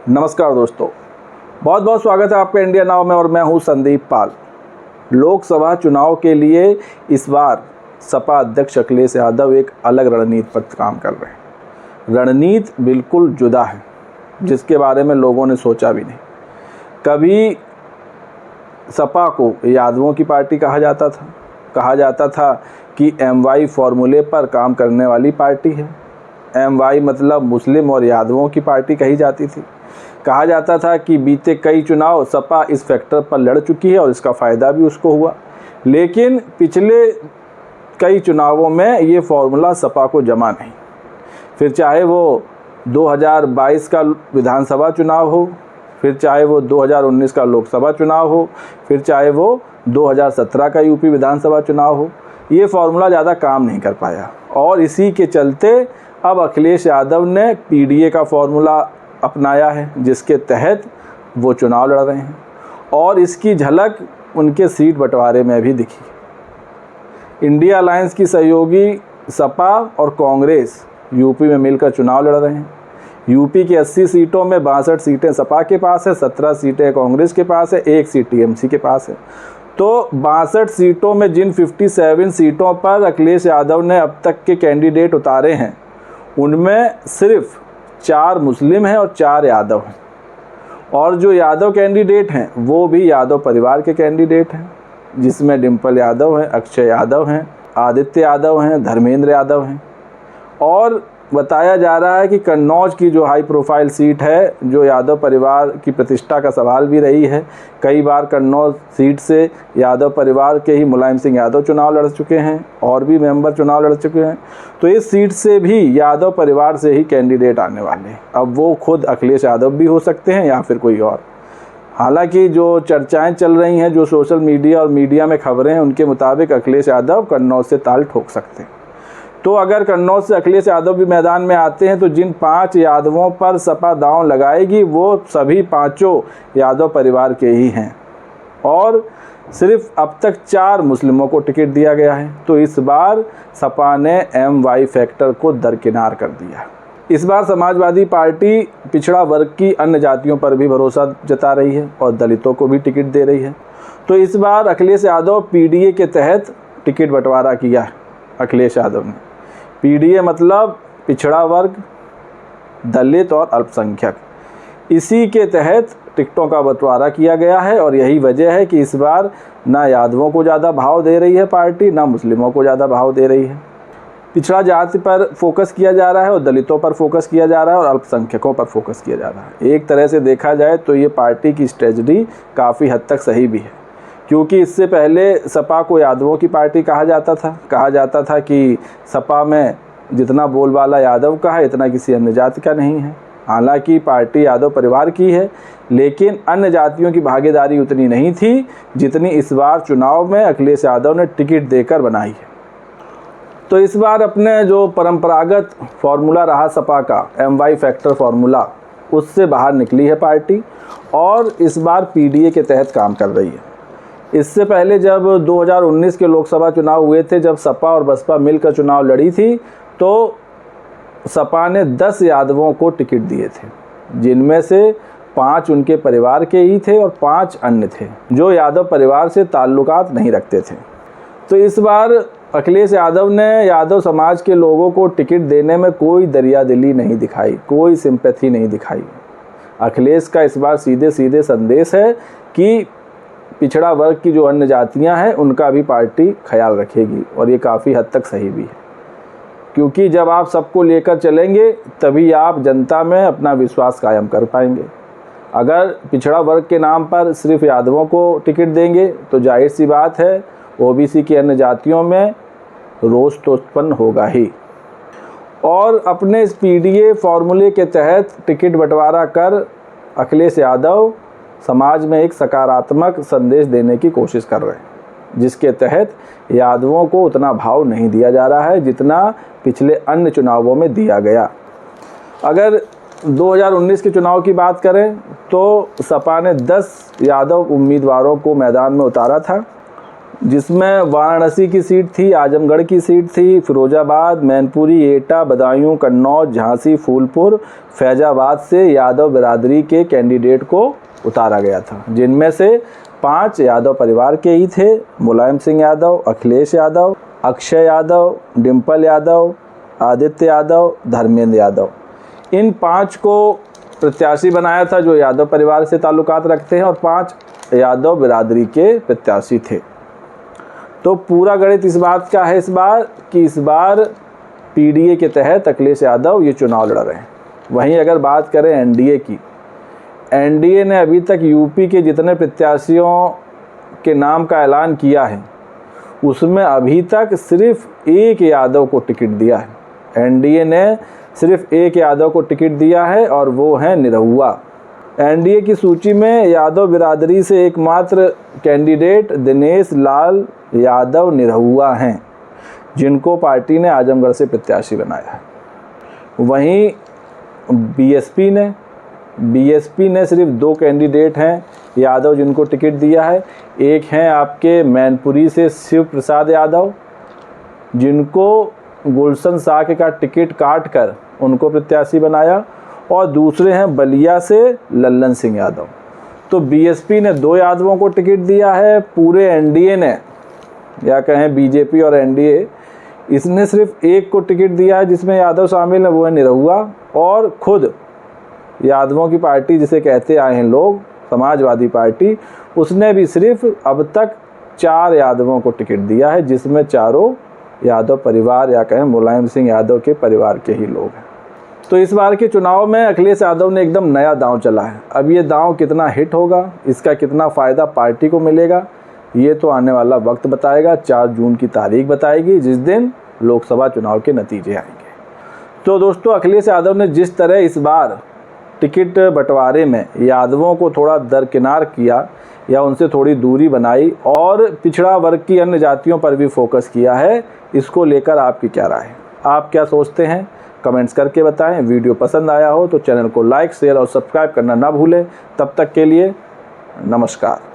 नमस्कार दोस्तों, बहुत बहुत स्वागत है आपका इंडिया नाउ में और मैं हूं संदीप पाल। लोकसभा चुनाव के लिए इस बार सपा अध्यक्ष अखिलेश यादव एक अलग रणनीति पर काम कर रहे हैं। रणनीति बिल्कुल जुदा है, जिसके बारे में लोगों ने सोचा भी नहीं। कभी सपा को यादवों की पार्टी कहा जाता था कि MY फॉर्मूले पर काम करने वाली पार्टी है। MY मतलब मुस्लिम और यादवों की पार्टी कही जाती थी। कहा जाता था कि बीते कई चुनाव सपा इस फैक्टर पर लड़ चुकी है और इसका फ़ायदा भी उसको हुआ। लेकिन पिछले कई चुनावों में ये फॉर्मूला सपा को जमा नहीं। फिर चाहे वो 2022 का विधानसभा चुनाव हो, फिर चाहे वो 2019 का लोकसभा चुनाव हो, फिर चाहे वो 2017 का यूपी विधानसभा चुनाव हो, ये फॉर्मूला ज़्यादा काम नहीं कर पाया। और इसी के चलते अब अखिलेश यादव ने PDA का फॉर्मूला अपनाया है, जिसके तहत वो चुनाव लड़ रहे हैं और इसकी झलक उनके सीट बंटवारे में भी दिखी। इंडिया अलायंस की सहयोगी सपा और कांग्रेस यूपी में मिलकर चुनाव लड़ रहे हैं। यूपी की 80 सीटों में 62 सीटें सपा के पास है, 17 सीटें कांग्रेस के पास है, 1 सीट TMC के पास है। तो 62 सीटों में जिन 57 सीटों पर अखिलेश यादव ने अब तक के कैंडिडेट उतारे हैं, उनमें सिर्फ 4 मुस्लिम हैं और 4 यादव हैं। और जो यादव कैंडिडेट हैं वो भी यादव परिवार के कैंडिडेट हैं, जिसमें डिम्पल यादव हैं, अक्षय यादव हैं, आदित्य यादव हैं, धर्मेंद्र यादव हैं। और बताया जा रहा है कि कन्नौज की जो हाई प्रोफाइल सीट है, जो यादव परिवार की प्रतिष्ठा का सवाल भी रही है, कई बार कन्नौज सीट से यादव परिवार के ही मुलायम सिंह यादव चुनाव लड़ चुके हैं और भी मेंबर चुनाव लड़ चुके हैं। तो इस सीट से भी यादव परिवार से ही कैंडिडेट आने वाले हैं। अब वो खुद अखिलेश यादव भी हो सकते हैं या फिर कोई और। हालांकि जो चर्चाएं चल रही हैं, जो सोशल मीडिया और मीडिया में खबरें हैं, उनके मुताबिक अखिलेश यादव कन्नौज से ताल ठोक सकते हैं। तो अगर कन्नौज से अखिलेश यादव भी मैदान में आते हैं तो जिन 5 यादवों पर सपा दांव लगाएगी वो सभी 5 यादव परिवार के ही हैं। और सिर्फ अब तक 4 मुस्लिमों को टिकट दिया गया है। तो इस बार सपा ने MY फैक्टर को दरकिनार कर दिया। इस बार समाजवादी पार्टी पिछड़ा वर्ग की अन्य जातियों पर भी भरोसा जता रही है और दलितों को भी टिकट दे रही है। तो इस बार अखिलेश यादव PDA के तहत टिकट बंटवारा किया है। अखिलेश यादव ने PDA मतलब पिछड़ा वर्ग, दलित और अल्पसंख्यक, इसी के तहत टिकटों का बंटवारा किया गया है। और यही वजह है कि इस बार ना यादवों को ज़्यादा भाव दे रही है पार्टी, ना मुस्लिमों को ज़्यादा भाव दे रही है। पिछड़ा जाति पर फोकस किया जा रहा है और दलितों पर फोकस किया जा रहा है और अल्पसंख्यकों पर फोकस किया जा रहा है। एक तरह से देखा जाए तो ये पार्टी की स्ट्रेटजी काफ़ी हद तक सही भी है, क्योंकि इससे पहले सपा को यादवों की पार्टी कहा जाता था कि सपा में जितना बोलबाला यादव का है, इतना किसी अन्य जाति का नहीं है। हालांकि पार्टी यादव परिवार की है, लेकिन अन्य जातियों की भागीदारी उतनी नहीं थी जितनी इस बार चुनाव में अखिलेश यादव ने टिकट देकर बनाई है। तो इस बार अपने जो परंपरागत फार्मूला रहा सपा का, MY फैक्टर फार्मूला, उससे बाहर निकली है पार्टी और इस बार PDA के तहत काम कर रही है। इससे पहले जब 2019 के लोकसभा चुनाव हुए थे, जब सपा और बसपा मिलकर चुनाव लड़ी थी, तो सपा ने 10 यादवों को टिकट दिए थे, जिनमें से 5 उनके परिवार के ही थे और 5 अन्य थे जो यादव परिवार से ताल्लुकात नहीं रखते थे। तो इस बार अखिलेश यादव ने यादव समाज के लोगों को टिकट देने में कोई दरियादिली नहीं दिखाई, कोई सिंपैथी नहीं दिखाई। अखिलेश का इस बार सीधे सीधे संदेश है कि पिछड़ा वर्ग की जो अन्य जातियां हैं उनका भी पार्टी ख्याल रखेगी। और ये काफ़ी हद तक सही भी है, क्योंकि जब आप सबको लेकर चलेंगे तभी आप जनता में अपना विश्वास कायम कर पाएंगे। अगर पिछड़ा वर्ग के नाम पर सिर्फ यादवों को टिकट देंगे तो जाहिर सी बात है OBC की अन्य जातियों में रोष तो उत्पन्न होगा ही। और अपने इस PDA फॉर्मूले के तहत टिकट बंटवारा कर अखिलेश यादव समाज में एक सकारात्मक संदेश देने की कोशिश कर रहे हैं, जिसके तहत यादवों को उतना भाव नहीं दिया जा रहा है जितना पिछले अन्य चुनावों में दिया गया। अगर 2019 के चुनाव की बात करें तो सपा ने 10 यादव उम्मीदवारों को मैदान में उतारा था, जिसमें वाराणसी की सीट थी, आजमगढ़ की सीट थी, फिरोजाबाद, मैनपुरी, एटा, बदायूं, कन्नौज, झांसी, फूलपुर, फैजाबाद से यादव बिरादरी के कैंडिडेट को उतारा गया था, जिनमें से 5 यादव परिवार के ही थे। मुलायम सिंह यादव, अखिलेश यादव, अक्षय यादव, डिम्पल यादव, आदित्य यादव, धर्मेंद्र यादव। इन 5 को प्रत्याशी बनाया था जो यादव परिवार से ताल्लुकात रखते हैं और 5 यादव बिरादरी के प्रत्याशी थे। तो पूरा गणित इस बात का है इस बार पीडीए के तहत अखिलेश यादव ये चुनाव लड़ रहे हैं। वहीं अगर बात करें एनडीए की, एनडीए ने अभी तक यूपी के जितने प्रत्याशियों के नाम का ऐलान किया है उसमें अभी तक सिर्फ एक यादव को टिकट दिया है। एनडीए ने सिर्फ एक यादव को टिकट दिया है और वो है निरहुआ। एनडीए की सूची में यादव बिरादरी से एकमात्र कैंडिडेट दिनेश लाल यादव निरहुआ हैं, जिनको पार्टी ने आजमगढ़ से प्रत्याशी बनाया है। वहीं बीएसपी ने सिर्फ 2 कैंडिडेट हैं यादव जिनको टिकट दिया है। एक हैं आपके मैनपुरी से शिव प्रसाद यादव, जिनको गुलशन साके का टिकट काट कर उनको प्रत्याशी बनाया, और दूसरे हैं बलिया से लल्लन सिंह यादव। तो बीएसपी ने 2 यादवों को टिकट दिया है। पूरे एनडीए ने, या कहें बीजेपी और एनडीए, इसने सिर्फ एक को टिकट दिया है जिसमें यादव शामिल है, वो है निरहुआ। और खुद यादवों की पार्टी जिसे कहते आए हैं लोग, समाजवादी पार्टी, उसने भी सिर्फ अब तक 4 यादवों को टिकट दिया है, जिसमें चारों यादव परिवार या कहें मुलायम सिंह यादव के परिवार के ही लोग हैं। तो इस बार के चुनाव में अखिलेश यादव ने एकदम नया दांव चला है। अब ये दांव कितना हिट होगा, इसका कितना फ़ायदा पार्टी को मिलेगा, ये तो आने वाला वक्त बताएगा। 4 जून की तारीख बताएगी, जिस दिन लोकसभा चुनाव के नतीजे आएंगे। तो दोस्तों, अखिलेश यादव ने जिस तरह इस बार टिकट बंटवारे में यादवों को थोड़ा दरकिनार किया या उनसे थोड़ी दूरी बनाई और पिछड़ा वर्ग की अन्य जातियों पर भी फोकस किया है, इसको लेकर आपकी क्या राय है? आप क्या सोचते हैं? कमेंट्स करके बताएं। वीडियो पसंद आया हो तो चैनल को लाइक, शेयर और सब्सक्राइब करना ना भूलें। तब तक के लिए नमस्कार।